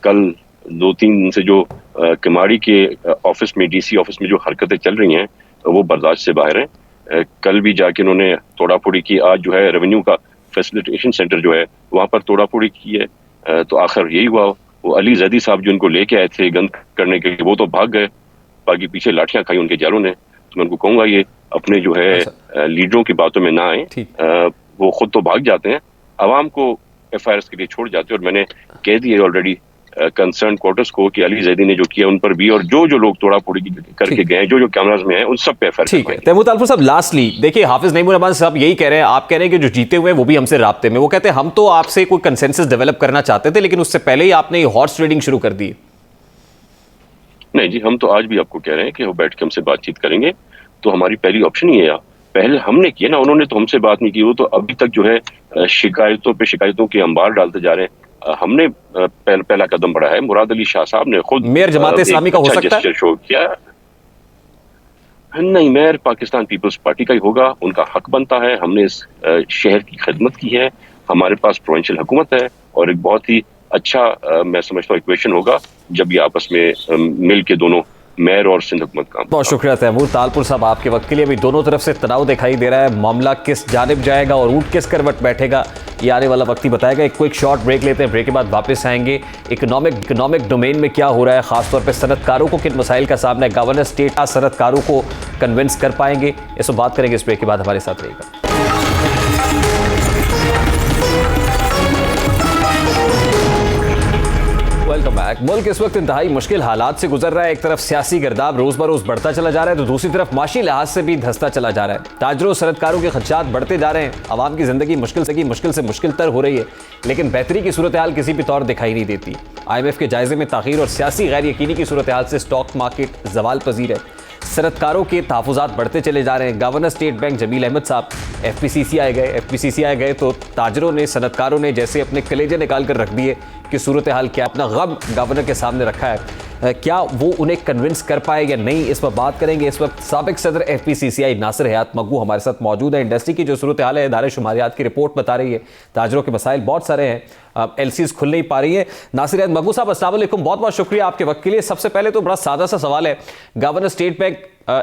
कल 2-3 दिन से जो किमाड़ी के ऑफिस में, डीसी ऑफिस में जो हरकतें चल रही हैं वो बर्दाश्त से बाहर हैं। कल भी जाके उन्होंने तोड़ाफोड़ी की, आज जो है रेवेन्यू का फैसिलिटेशन सेंटर जो है वहाँ पर तोड़ाफोड़ी की है। तो आखिर यही हुआ, वो अली जैदी साहब जो उनको लेके आए थे गंद करने के लिए, वो तो भाग गए, बाकी पीछे लाठियां खाई उनके जालों ने। तो मैं उनको कहूँगा ये अपने जो है लीडरों की बातों में ना आए, वो खुद तो भाग जाते हैं, आवाम को एफआईआर के लिए छोड़ जाते हैं। और मैंने कह दिया ऑलरेडी कंसर्न क्वार्टर्स को कि अली जैदी ने जो किया उन पर भी, और जो लोग तोड़ाफोड़ी करके गए, जो कैमराज में हैं, उन सब पे एफआईआर। ठीक है तैमूर तालपुर साहब, लास्टली देखिए हाफिज नईमुर रहमान साहब यही कह रहे हैं, आप कह रहे हैं कि जो जीते हुए हैं वो भी हमसे राब्ते में, वो कहते हैं हम तो आपसे कोई कंसेंसस डेवलप करना चाहते थे लेकिन उससे पहले ही आपने हॉर्स ट्रेडिंग शुरू कर दी। नहीं जी, हम तो आज भी आपको कह रहे हैं कि वो बैठ के हमसे बातचीत करेंगे, तो हमारी पहली ऑप्शन ही है। पहले हमने किया ना, उन्होंने तो हमसे बात नहीं की, वो तो अभी तक जो है शिकायतों पे शिकायतों के अंबार डालते जा रहे हैं। हमने पहला कदम बढ़ा है। मुराद अली शाह साहब ने खुद मेयर जमात इस्लामी का हो सकता है? शो किया नहीं, मेयर पाकिस्तान पीपल्स पार्टी का ही होगा, उनका हक बनता है। हमने इस शहर की खिदमत की है, हमारे पास प्रोविंशियल हुकूमत है, और एक बहुत ही अच्छा मैं समझता हूँ इक्वेशन होगा जब ये आपस में मिल के दोनों मेयर और सिंध हुकूमत काम। बहुत शुक्रिया तैमूर तालपुर साहब आपके वक्त के लिए। अभी दोनों तरफ से तनाव दिखाई दे रहा है, मामला किस जानिब जाएगा और ऊंट किस करवट बैठेगा ये आने वाला वक्त ही बताएगा। एक क्विक शॉर्ट ब्रेक लेते हैं, ब्रेक के बाद वापस आएंगे। इकोनॉमिक डोमेन में क्या हो रहा है, खासतौर पर सनतकारों को किन मसाइल का सामना है, गवर्नर स्टेट सनतकारों को कन्विंस कर पाएंगे, इस पर बात करेंगे। इस ब्रेक के बाद हमारे साथ रहेगा। Welcome back. मुल्क इस वक्त इंतहाई मुश्किल हालात से गुजर रहा है। एक तरफ सियासी गिरदाब रोज बरोज बढ़ता चला जा रहा है, तो दूसरी तरफ माशी लिहाज से भी धंसता चला जा रहा है। ताजरों सनतकारों के खदशात बढ़ते जा रहे हैं, आवाम की जिंदगी मुश्किल से मुश्किल तर हो रही है, लेकिन बेहतरी की सूरत हाल किसी भी तौर दिखाई नहीं देती। IMF के जायजे में ताखीर और सियासी गैर यकीनी की सूरत हाल से स्टॉक मार्केट जवाल पजीर है। सनतकारों के तहफुजात बढ़ते चले जा रहे हैं। Governor State Bank Jameel Ahmed साहब FPCCI गए तो ताजरों ने, सनतकारों ने जैसे अपने कलेजे निकाल कर रख दिए कि सूरत हाल क्या, अपना गम गवर्नर के सामने रखा है। क्या वो उन्हें कन्विंस कर पाए या नहीं, इस पर बात करेंगे। इस वक्त साबिक सदर FPCCI नासिर हयात मग्गू हमारे साथ मौजूद है। इंडस्ट्री की जो सूरत हाल है, इदारे शुमारियात की रिपोर्ट बता रही है, ताजरों के मसाइल बहुत सारे हैं, LCs खुल नहीं पा रही है। नासिर हयात मग्गू साहब अस्सलाम वालेकुम, बहुत बहुत शुक्रिया आपके वक्त के लिए। सबसे पहले तो बड़ा सादा सा सवाल है, गवर्नर स्टेट बैंक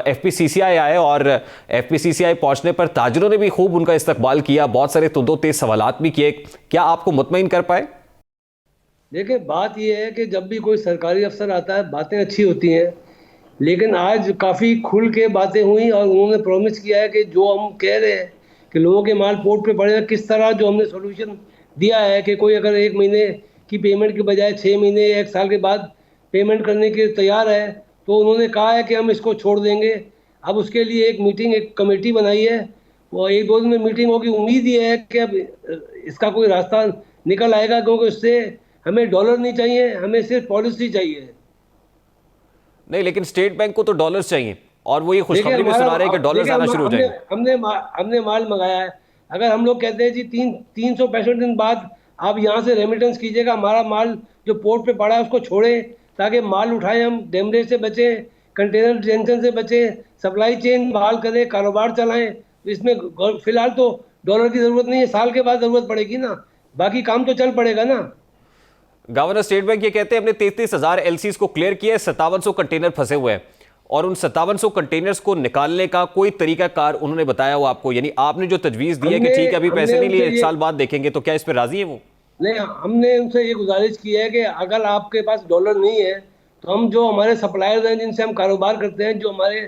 FPCCI आए और FPCCI पहुंचने पर ताजरों ने भी खूब उनका इस्तकबाल किया, बहुत सारे तुंदो तेज सवालात भी किए, क्या आपको मुतमईन कर पाए? देखिए, बात यह है कि जब भी कोई सरकारी अफसर आता है बातें अच्छी होती हैं, लेकिन आज काफ़ी खुल के बातें हुई और उन्होंने प्रॉमिस किया है कि जो हम कह रहे हैं कि लोगों के माल पोर्ट पे पड़े, किस तरह जो हमने सोल्यूशन दिया है कि कोई अगर 1 महीने की पेमेंट के बजाय 6 महीने या 1 साल के बाद पेमेंट करने के तैयार है, तो उन्होंने कहा है कि हम इसको छोड़ देंगे। अब उसके लिए एक कमेटी बनाई है, वो 1-2 दिन में मीटिंग होगी। उम्मीद ये है कि अब इसका कोई रास्ता निकल आएगा, क्योंकि उससे हमें डॉलर नहीं चाहिए, हमें सिर्फ पॉलिसी चाहिए। नहीं, लेकिन स्टेट बैंक को तो डॉलर्स चाहिए और वो ये खुशखबरी भी सुना रहे हैं कि डॉलर्स आना शुरू हो जाएंगे। हमने माल मंगाया है। अगर हम लोग कहते हैं जी 365 दिन बाद आप यहाँ से रेमिटेंस कीजिएगा, हमारा माल जो पोर्ट पे पड़ा है उसको छोड़ें, ताकि माल उठाएं, हम डैमरेज से बचें, कंटेनर डिटेंशन से बचें, सप्लाई चेन बहाल करें, कारोबार चलाएं। तो इसमें फिलहाल तो डॉलर की ज़रूरत नहीं है, साल के बाद ज़रूरत पड़ेगी ना, बाकी काम तो चल पड़ेगा ना। गवर्नर स्टेट बैंक ये कहते हैं हमने 33,000 LCs को क्लियर किया है, 5700 कंटेनर फंसे हुए हैं और उन 5700 कंटेनर्स को निकालने का कोई तरीकाकार उन्होंने बताया हो आपको? यानी आपने जो तजवीज़ दी है कि ठीक है अभी पैसे नहीं लिए, 1 साल बाद देखेंगे, तो क्या इस पर राजी है वो? नहीं, हमने उनसे ये गुजारिश की है कि अगर आपके पास डॉलर नहीं है तो हम जो हमारे सप्लायर्स हैं जिनसे हम कारोबार करते हैं, जो हमारे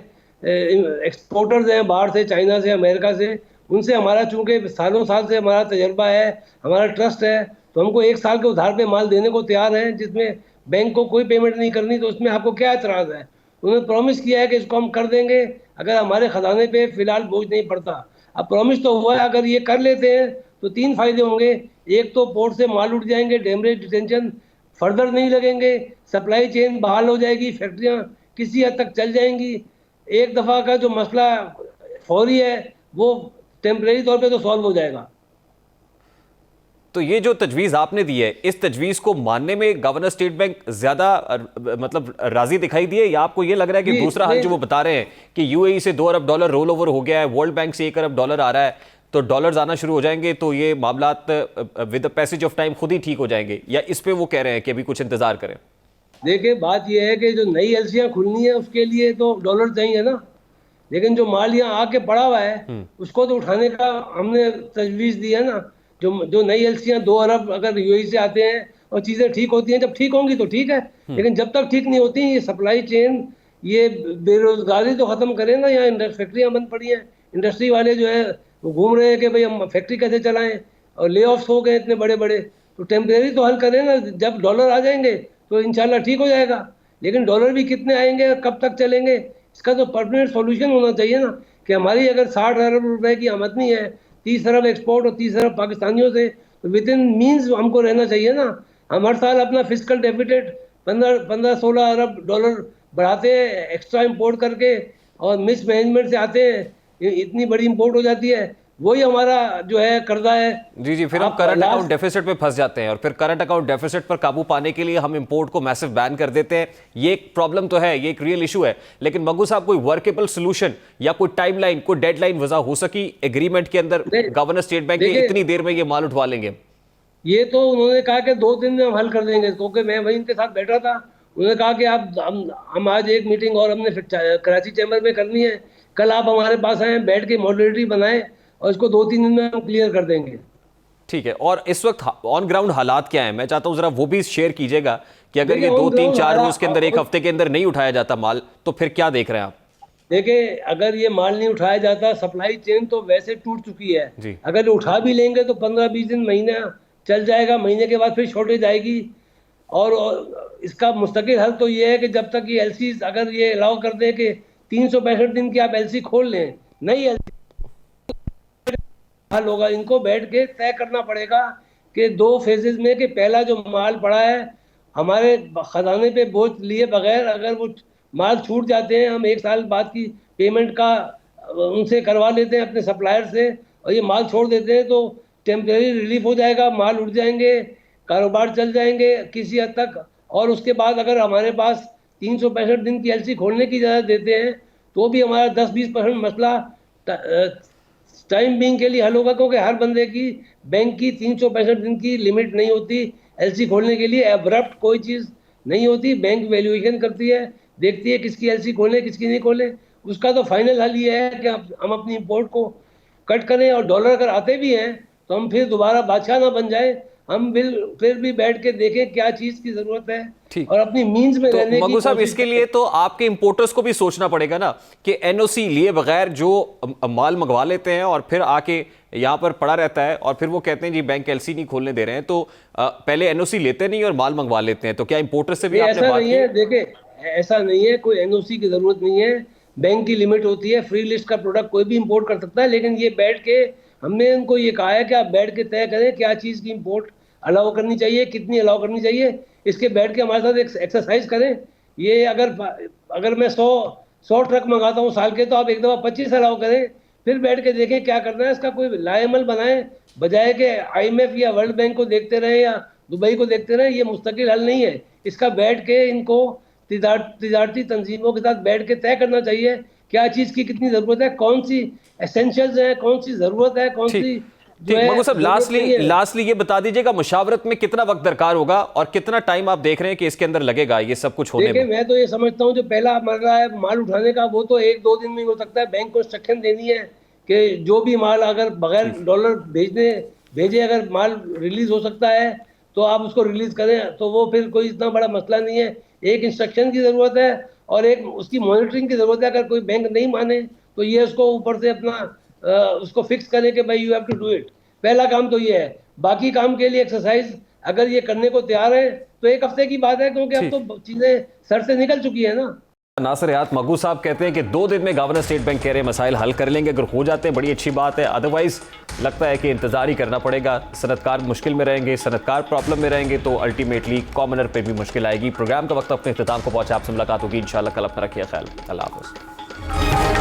एक्सपोर्टर्स हैं बाहर से, चाइना से, अमेरिका से, उनसे हमारा चूँकि सालों साल से हमारा तजर्बा है, हमारा ट्रस्ट है, तो हमको 1 साल के उधार पे माल देने को तैयार हैं, जिसमें बैंक को कोई पेमेंट नहीं करनी। तो उसमें आपको क्या एतराज़ है? उन्होंने प्रॉमिस किया है कि इसको हम कर देंगे अगर हमारे ख़जाने पे फ़िलहाल बोझ नहीं पड़ता। अब प्रॉमिस तो हुआ है, अगर ये कर लेते हैं तो 3 फ़ायदे होंगे। एक तो पोर्ट से माल उठ जाएंगे, डैमरेज डिटेंशन फर्दर नहीं लगेंगे, सप्लाई चेन बहाल हो जाएगी, फैक्ट्रियाँ किसी हद तक चल जाएंगी। एक दफ़ा का जो मसला फौरी है वो टेम्परेरी तौर पे तो सॉल्व हो जाएगा। तो ये जो तजवीज़ आपने दी है, इस तजवीज़ को मानने में गवर्नर स्टेट बैंक ज़्यादा मतलब राजी दिखाई दिए, या आपको ये लग रहा है कि दूसरा हल जो वो बता रहे हैं कि UAE से $2 अरब रोल ओवर हो गया है, वर्ल्ड बैंक से $1 अरब आ रहा है, तो डॉलर्स आना शुरू हो जाएंगे, तो ये मामलात with the passage of time खुद ही ठीक हो जाएंगे, या इस पे वो कह रहे हैं कि अभी कुछ इंतजार करें? देखिए, बात यह है कि जो नई LCयाँ खुलनी है उसके लिए तो डॉलर चाहिए ना, लेकिन जो माल यहाँ आके पड़ा हुआ है उसको तो उठाने का हमने तजवीज़ दी है ना। जो नई LCयाँ 2 अरब अगर UAE से आते हैं और चीज़ें ठीक होती हैं, जब ठीक होंगी तो ठीक है, लेकिन जब तक ठीक नहीं होती, ये सप्लाई चेन, ये बेरोजगारी तो ख़त्म करें ना। यहाँ फैक्ट्रियाँ बंद पड़ी हैं, इंडस्ट्री वाले जो है वो घूम रहे हैं कि भाई हम फैक्ट्री कैसे चलाएं, और ले ऑफ्स हो गए इतने बड़े बड़े। तो टेम्परेरी तो हल करें ना, जब डॉलर आ जाएंगे तो इंशाल्लाह ठीक हो जाएगा, लेकिन डॉलर भी कितने आएंगे, कब तक चलेंगे, इसका तो परमानेंट सॉल्यूशन होना चाहिए ना। कि हमारी अगर 60 अरब रुपए की आमदनी है, 30 अरब एक्सपोर्ट और 30 अरब पाकिस्तानियों से, तो विद इन मीन्स हमको रहना चाहिए ना। हम हर साल अपना फिजिकल डेफिसिट 15-16 अरब डॉलर बढ़ाते हैं एक्स्ट्रा इंपोर्ट करके, और मिस मैनेजमेंट से आते हैं, इतनी बड़ी इंपोर्ट हो जाती है, वही हमारा जो है कर्जा है। जी, फिर हम करंट अकाउंट डेफिसिट पे फंस जाते हैं, और फिर करंट अकाउंट डेफिसिट पर काबू पाने के लिए हम इंपोर्ट को मैसिव बैन कर देते हैं। ये एक प्रॉब्लम तो है, ये एक रियल इशू है, लेकिन मग्गू साहब कोई वर्केबल सोल्यूशन या कोई टाइमलाइन, कोई डेडलाइन वजह हो सकी एग्रीमेंट के अंदर? गवर्नर स्टेट बैंक इतनी देर में ये माल उठवा लेंगे? ये तो उन्होंने कहा कि 2 दिन में हम हल कर देंगे, क्योंकि मैं वहीं उनके साथ बैठा था, उन्होंने कहा कि हम आज एक मीटिंग और हमने कराची चैम्बर में करनी है, कल आप हमारे पास आए, बैठ के मॉडरेटरी बनाएं और इसको 2-3 दिन में हम क्लियर कर देंगे। ठीक है, और इस वक्त ऑन ग्राउंड हालात क्या है, मैं चाहता हूं जरा वो भी शेयर कीजिएगा कि अगर ये 2-3-4 रोज के अंदर, एक हफ्ते के अंदर नहीं उठाया जाता माल, तो फिर क्या देख रहे हैं आप? देखिए, अगर ये माल नहीं उठाया जाता, सप्लाई चेन तो वैसे टूट चुकी है जी। अगर उठा भी लेंगे तो 15-20 दिन, महीना चल जाएगा, महीने के बाद फिर शॉर्टेज आएगी। और इसका मुस्तकिल हल तो ये है कि जब तक ये एलसी, अगर ये अलाउ कर दे कि 365 दिन की आप एलसी खोल लें, नई एलसी हल होगा। इनको बैठ के तय करना पड़ेगा कि 2 फेजेज में, कि पहला जो माल पड़ा है हमारे खजाने पे बोझ लिए बगैर, अगर वो माल छूट जाते हैं, हम 1 साल बाद की पेमेंट का उनसे करवा लेते हैं अपने सप्लायर से, और ये माल छोड़ देते हैं तो टेम्परेरी रिलीफ हो जाएगा, माल उठ जाएंगे, कारोबार चल जाएंगे किसी हद तक। और उसके बाद अगर हमारे पास 365 दिन की एलसी खोलने की इजाज़त देते हैं तो भी हमारा 10-20% मसला टाइम बिंग के लिए हल होगा, क्योंकि हर बंदे की बैंक की 365 दिन की लिमिट नहीं होती एलसी खोलने के लिए। एब्रप्ट कोई चीज़ नहीं होती, बैंक वैल्यूएशन करती है, देखती है किसकी एलसी खोलें किसकी नहीं खोलें। उसका तो फाइनल हल ये है कि हम अपनी इंपोर्ट को कट करें, और डॉलर अगर आते भी हैं तो हम फिर दोबारा बादशाह ना बन जाए, हम फिर भी बैठ के देखें क्या चीज़ की ज़रूरत है और अपनी मीन्स में रहने की। मग्गू साहब, इसके लिए तो आपके इंपोर्टर्स को भी सोचना पड़ेगा ना कि एनओसी लिए बगैर जो माल मंगवा लेते हैं और फिर आके यहाँ पर पड़ा रहता है और फिर वो कहते हैं जी बैंक एलसी नहीं खोलने दे रहे हैं, तो पहले एनओसी लेते नहीं और माल मंगवा लेते हैं, तो क्या इंपोर्टर से भी आपने बात की? ऐसा नहीं है, देखिए ऐसा नहीं है, कोई एनओसी की जरूरत नहीं है, बैंक की लिमिट होती है, फ्री लिस्ट का प्रोडक्ट कोई भी इंपोर्ट कर सकता है। लेकिन ये बैठ के हमने उनको ये कहा है कि आप बैठ के तय करें क्या चीज़ की इंपोर्ट अलाउ करनी चाहिए, कितनी अलाउ करनी चाहिए, इसके बैठ के हमारे साथ एक एक्सरसाइज करें। ये अगर मैं 100 ट्रक मंगाता हूँ साल के, तो आप एक दफ़ा 25 अलाउ करें, फिर बैठ के देखें क्या करना है, इसका कोई लाएमल बनाएं, बजाय के IMF या वर्ल्ड बैंक को देखते रहें या दुबई को देखते रहें। ये मुस्तकिल हल नहीं है, इसका बैठ के इनको तिजारती तंजीमों के साथ बैठ के तय करना चाहिए क्या चीज़ की कितनी ज़रूरत है, कौन सी एसेंशियल्स है, कौन सी ज़रूरत है, कौन सी। मग्गू साहब, लास्टली ये बता दीजिएगा, मुशावरत में कितना वक्त दरकार होगा और कितना टाइम आप देख रहे हैं कि इसके अंदर लगेगा ये सब कुछ होने में? मैं तो ये समझता हूँ जो पहला मरला है माल उठाने का, वो तो 1-2 दिन में हो सकता है। बैंक को इंस्ट्रक्शन देनी है कि जो भी माल अगर बगैर डॉलर भेजे अगर माल रिलीज हो सकता है तो आप उसको रिलीज करें, तो वो फिर कोई इतना बड़ा मसला नहीं है। एक इंस्ट्रक्शन की ज़रूरत है और एक उसकी मॉनिटरिंग की ज़रूरत है। अगर कोई बैंक नहीं माने तो ये उसको ऊपर से अपना उसको फिक्स करें कि भाई you have to do it. पहला काम तो ये है, बाकी काम के लिए एक्सरसाइज अगर ये करने को तैयार है तो 1 हफ्ते की बात है, क्योंकि अब तो चीज़ें सर से निकल चुकी है ना। नासिर हयात मग्गू साहब कहते हैं कि 2 दिन में गवर्नर स्टेट बैंक कह रहे हैं मसाइल हल कर लेंगे, अगर हो जाते हैं बड़ी अच्छी बात है, अदरवाइज लगता है कि इंतजार ही करना पड़ेगा। सनतकार मुश्किल में रहेंगे, सनतकार प्रॉब्लम में रहेंगे तो अल्टीमेटली कॉमनर पे भी मुश्किल आएगी। प्रोग्राम का वक्त अपने इख्तिताम को पहुंचा, आपसे मुलाकात होगी इंशाल्लाह कल। अपना रखिए ख्याल, अल्लाह हाफ़िज़।